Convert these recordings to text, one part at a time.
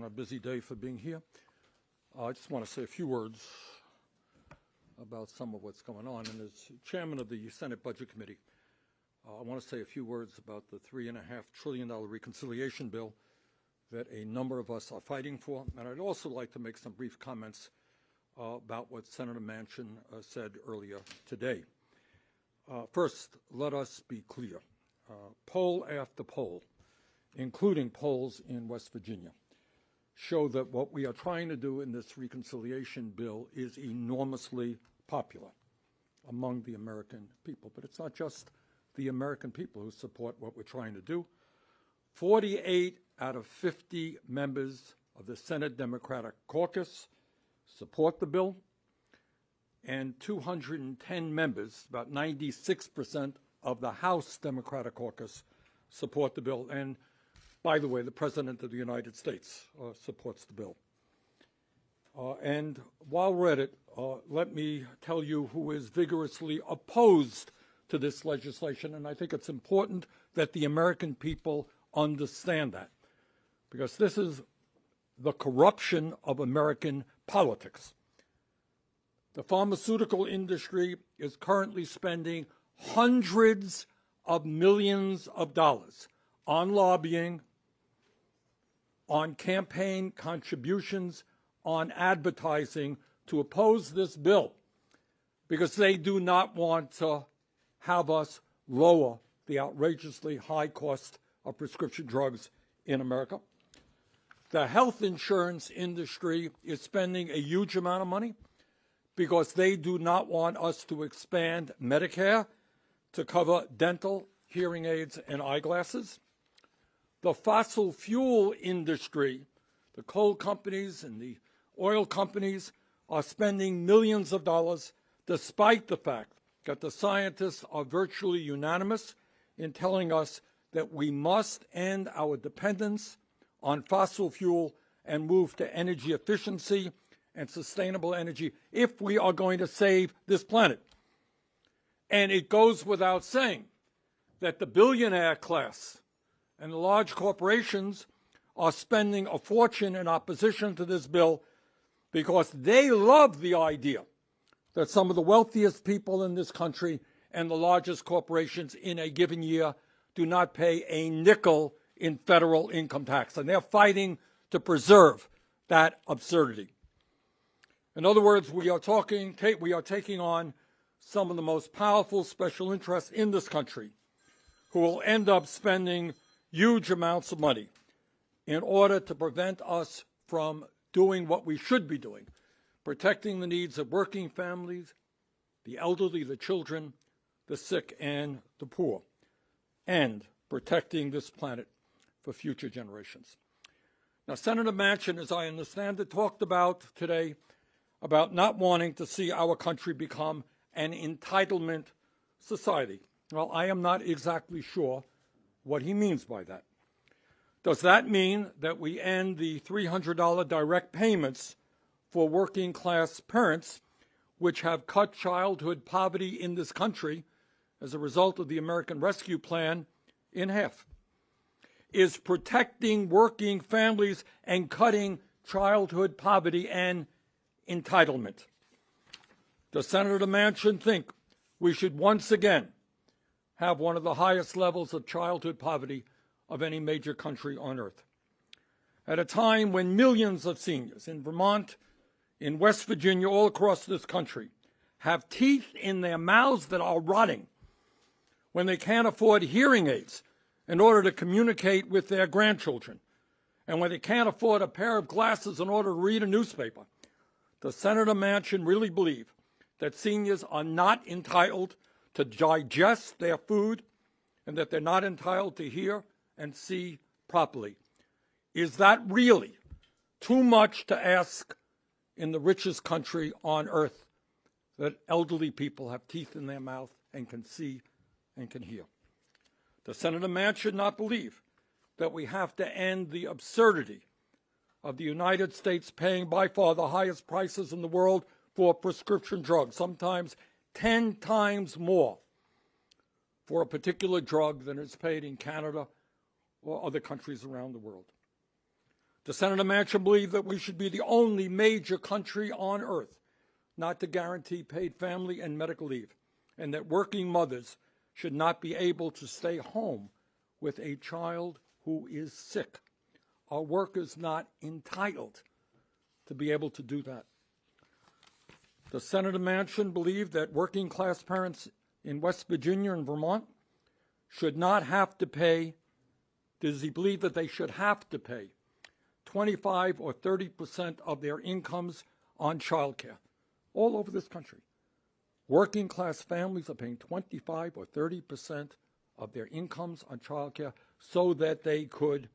on a busy day for being here. I just want to say a few words about some of what's going on. And as chairman of the Senate Budget Committee, I want to say a few words about the $3.5 trillion reconciliation bill that a number of us are fighting for. And I'd also like to make some brief comments about what Senator Manchin said earlier today. First, let us be clear. Poll after poll, including polls in West Virginia, show that what we are trying to do in this reconciliation bill is enormously popular among the American people. But it's not just the American people who support what we're trying to do. 48 out of 50 members of the Senate Democratic caucus support the bill, and 210 members, about 96% of the House Democratic caucus, support the bill. And by the way, the President of the United States supports the bill. And while we're at it, let me tell you who is vigorously opposed to this legislation. And I think it's important that the American people understand that, because this is the corruption of American politics. The pharmaceutical industry is currently spending hundreds of millions of dollars on lobbying, on campaign contributions, on advertising to oppose this bill, because they do not want to have us lower the outrageously high cost of prescription drugs in America. The health insurance industry is spending a huge amount of money because they do not want us to expand Medicare to cover dental, hearing aids, and eyeglasses. The fossil fuel industry, the coal companies and the oil companies, are spending millions of dollars despite the fact that the scientists are virtually unanimous in telling us that we must end our dependence on fossil fuel and move to energy efficiency and sustainable energy if we are going to save this planet. And it goes without saying that the billionaire class and the large corporations are spending a fortune in opposition to this bill because they love the idea that some of the wealthiest people in this country and the largest corporations in a given year do not pay a nickel in federal income tax. And they're fighting to preserve that absurdity. In other words, we are taking on some of the most powerful special interests in this country who will end up spending huge amounts of money in order to prevent us from doing what we should be doing, protecting the needs of working families, the elderly, the children, the sick, and the poor, and protecting this planet for future generations. Now, Senator Manchin, as I understand it, talked about today about not wanting to see our country become an entitlement society. Well, I am not exactly sure what he means by that. Does that mean that we end the $300 direct payments for working class parents, which have cut childhood poverty in this country as a result of the American Rescue Plan in half? Is protecting working families and cutting childhood poverty an entitlement? Does Senator Manchin think we should once again have one of the highest levels of childhood poverty of any major country on earth? At a time when millions of seniors in Vermont, in West Virginia, all across this country, have teeth in their mouths that are rotting, when they can't afford hearing aids in order to communicate with their grandchildren, and when they can't afford a pair of glasses in order to read a newspaper, does Senator Manchin really believe that seniors are not entitled to digest their food and that they're not entitled to hear and see properly? Is that really too much to ask in the richest country on earth, that elderly people have teeth in their mouth and can see and can hear? Does Senator Manchin not believe that we have to end the absurdity of the United States paying by far the highest prices in the world for prescription drugs, sometimes 10 times more for a particular drug than is paid in Canada or other countries around the world? Does Senator Manchin believe that we should be the only major country on earth not to guarantee paid family and medical leave, and that working mothers should not be able to stay home with a child who is sick? Are workers not entitled to be able to do that? Does Senator Manchin believe that working class parents in West Virginia and Vermont should not have to pay? Does he believe that they should have to pay 25 or 30% of their incomes on child care? All over this country, working class families are paying 25 or 30% of their incomes on child care so that they could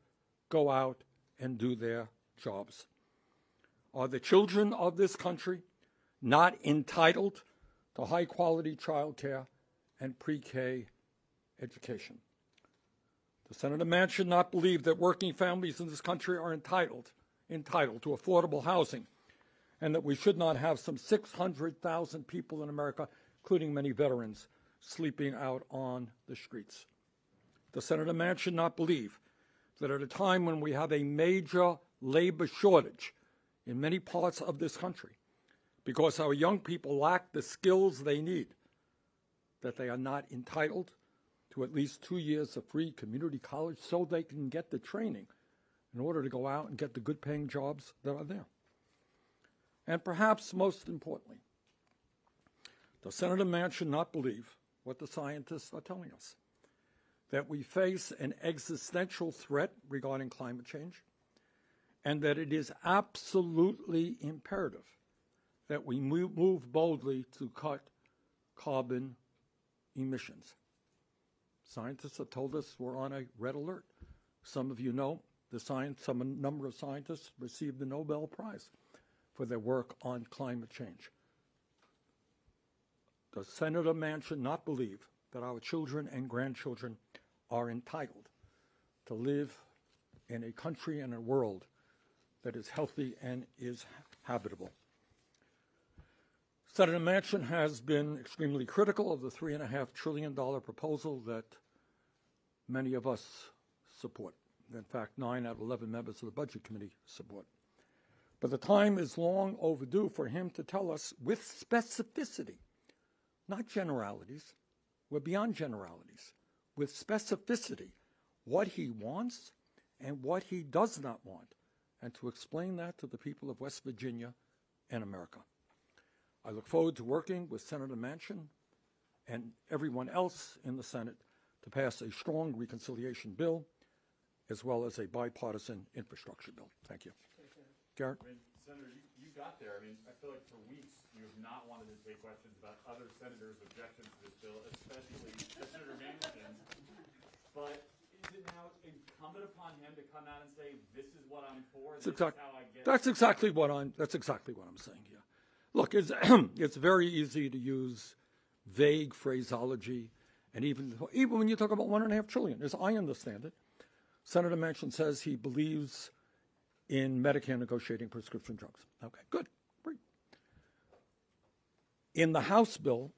go out and do their jobs. Are the children of this country not entitled to high-quality child care and pre-K education? Does Senator Manchin not believe that working families in this country are entitled to affordable housing, and that we should not have some 600,000 people in America, including many veterans, sleeping out on the streets? Does Senator Manchin not believe that at a time when we have a major labor shortage in many parts of this country, because our young people lack the skills they need, that they are not entitled to at least 2 years of free community college so they can get the training in order to go out and get the good-paying jobs that are there? And perhaps most importantly, does Senator Manchin not believe what the scientists are telling us, that we face an existential threat regarding climate change, and that it is absolutely imperative that we move boldly to cut carbon emissions? Scientists have told us we're on a red alert. Some of you know a number of scientists received the Nobel Prize for their work on climate change. Does Senator Manchin not believe that our children and grandchildren are entitled to live in a country and a world that is healthy and is habitable? Senator Manchin has been extremely critical of the $3.5 trillion proposal that many of us support. In fact, 9 out of 11 members of the Budget Committee support. But the time is long overdue for him to tell us with specificity, not generalities, we're beyond generalities, with specificity, what he wants and what he does not want, and to explain that to the people of West Virginia and America. I look forward to working with Senator Manchin and everyone else in the Senate to pass a strong reconciliation bill as well as a bipartisan infrastructure bill. Thank you. Garrett? I mean, Senator, you got there. I mean, I feel like for weeks you have not wanted to take questions about other senators' objections to this bill, especially Senator Manchin. But is it now incumbent upon him to come out and say, "This is what I'm for. This is how I get"? That's exactly what I'm saying here. Look, it's very easy to use vague phraseology, and even when you talk about $1.5 trillion, as I understand it, Senator Manchin says he believes in Medicare negotiating prescription drugs. Okay, good, great. In the House bill,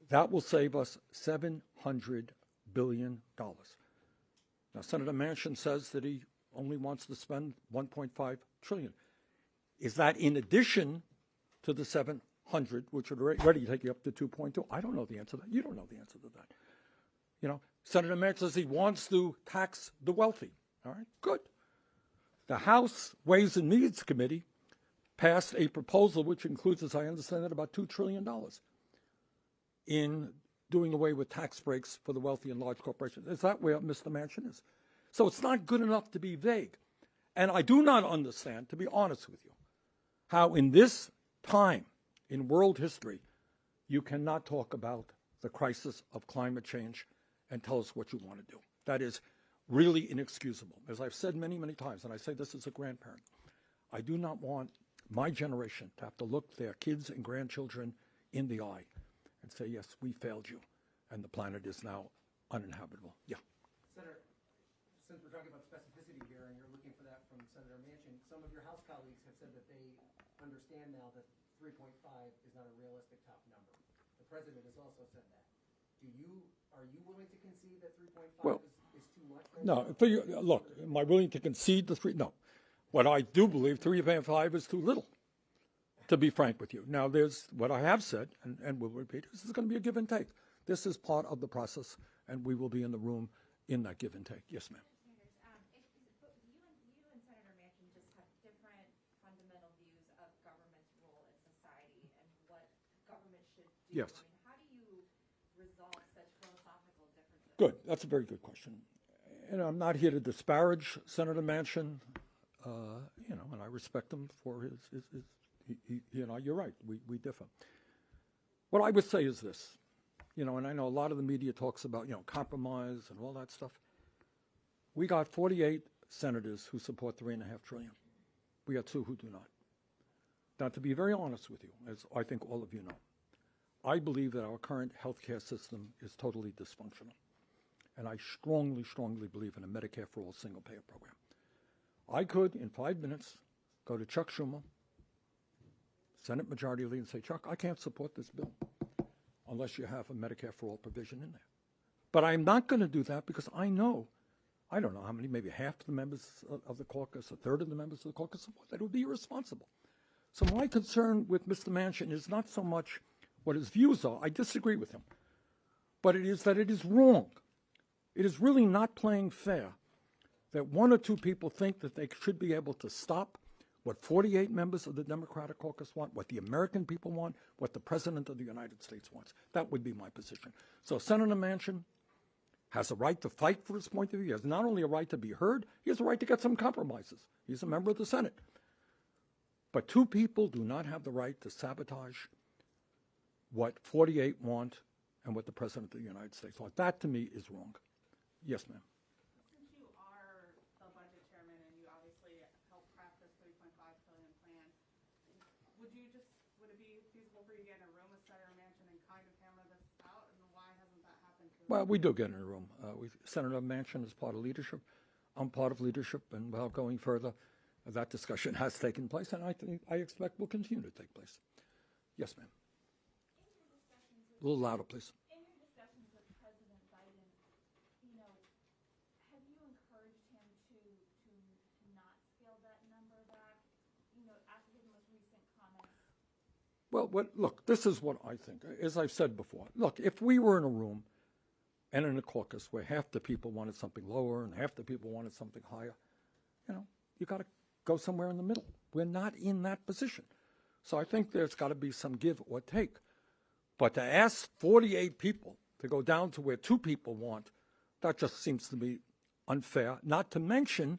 that will save us $700 billion. Now, Senator Manchin says that he only wants to spend $1.5 trillion. Is that in addition to the 700, which would already take you up to 2.2? I don't know the answer to that. You don't know the answer to that. You know, Senator Manchin says he wants to tax the wealthy. All right, good. The House Ways and Means Committee passed a proposal which includes, as I understand it, about $2 trillion in doing away with tax breaks for the wealthy and large corporations. Is that where Mr. Manchin is? So it's not good enough to be vague. And I do not understand, to be honest with you, how in this time in world history you cannot talk about the crisis of climate change and tell us what you want to do. That is really inexcusable. As I've said many, many times, and I say this as a grandparent, I do not want my generation to have to look their kids and grandchildren in the eye and say, yes, we failed you, and the planet is now uninhabitable. Yeah. Senator, since we're talking about specificity here, and you're looking for that from Senator Manchin, some of your House colleagues have said that they understand now that 3.5 is not a realistic top number. The president has also said that. Are you willing to concede that 3.5 is too much? No. Look, am I willing to concede the 3? No. But I do believe 3.5 is too little, to be frank with you. Now, there's what I have said, and will repeat, this is going to be a give and take. This is part of the process, and we will be in the room in that give and take. Yes, ma'am. But you and Senator Manchin just have different fundamental views of government's role in society and what government should do. Yes. I mean, how do you resolve such philosophical differences? Good. That's a very good question. And I'm not here to disparage Senator Manchin, and I respect him for his you're right, we differ. What I would say is this, and I know a lot of the media talks about, compromise and all that stuff. We got 48 senators who support $3.5 trillion. We got 2 who do not. Now, to be very honest with you, as I think all of you know, I believe that our current healthcare system is totally dysfunctional. And I strongly, strongly believe in a Medicare for All single-payer program. I could, in 5 minutes, go to Chuck Schumer, Senate Majority Leader, and say, Chuck, I can't support this bill unless you have a Medicare for All provision in there. But I'm not going to do that because I don't know how many, maybe half the members of the caucus, a third of the members of the caucus support that. It would be irresponsible. So my concern with Mr. Manchin is not so much what his views are. I disagree with him. But it is that it is wrong. It is really not playing fair that 1 or 2 people think that they should be able to stop what 48 members of the Democratic caucus want, what the American people want, what the President of the United States wants. That would be my position. So Senator Manchin has a right to fight for his point of view. He has not only a right to be heard, he has a right to get some compromises. He's a member of the Senate. But 2 people do not have the right to sabotage what 48 want and what the President of the United States wants. That, to me, is wrong. Yes, ma'am. Since you are the budget chairman and you obviously helped craft this $3.5 trillion plan, would it be feasible for you to get in a room with Senator Manchin and kind of hammer this out? And why hasn't that happened? Well, we do get in a room. Senator Manchin is part of leadership. I'm part of leadership, and without going further, that discussion has taken place, and I expect will continue to take place. Yes, ma'am. A little louder, please. In your discussions with President Biden, have you encouraged him to not scale that number back, after his most recent comments? Well, look, this is what I think. As I've said before, look, if we were in a room and in a caucus where half the people wanted something lower and half the people wanted something higher, you got to go somewhere in the middle. We're not in that position. So I think there's got to be some give or take. But to ask 48 people to go down to where 2 people want, that just seems to be unfair, not to mention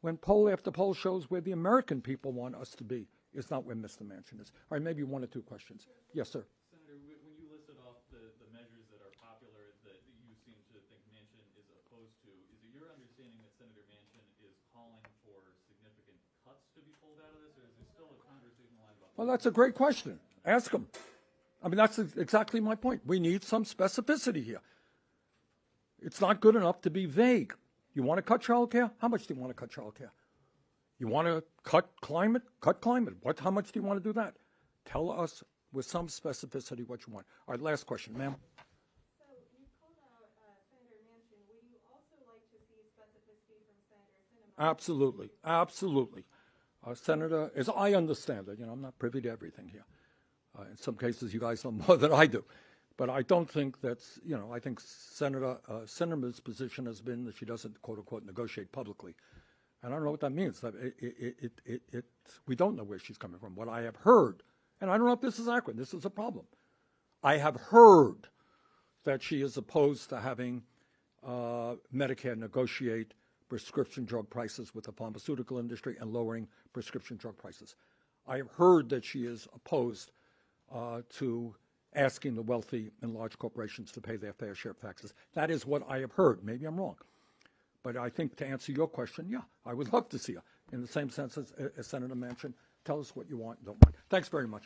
when poll after poll shows where the American people want us to be is not where Mr. Manchin is. All right, maybe 1 or 2 questions. Yes, sir. Senator, when you listed off the measures that are popular that you seem to think Manchin is opposed to, is it your understanding that Senator Manchin is calling for significant cuts to be pulled out of this, or is there still a conversation line about? Well, that's a great question. Ask him. I mean, that's exactly my point. We need some specificity here. It's not good enough to be vague. You want to cut child care? How much do you want to cut child care? You want to cut climate? Cut climate. How much do you want to do that? Tell us with some specificity what you want. All right, last question, ma'am. So you called out Senator Manchin. Would you also like to see specificity from Senator Sinema? Absolutely. Absolutely. Senator, as I understand it, I'm not privy to everything here. In some cases, you guys know more than I do. But I don't think that's, I think Senator Sinema's position has been that she doesn't, quote unquote, negotiate publicly. And I don't know what that means. We don't know where she's coming from. What I have heard, and I don't know if this is accurate, this is a problem. I have heard that she is opposed to having Medicare negotiate prescription drug prices with the pharmaceutical industry and lowering prescription drug prices. I have heard that she is opposed to asking the wealthy and large corporations to pay their fair share of taxes. That is what I have heard. Maybe I'm wrong. But I think to answer your question, yeah, I would love to see her. In the same sense as Senator Manchin, tell us what you want and don't want. Thanks very much.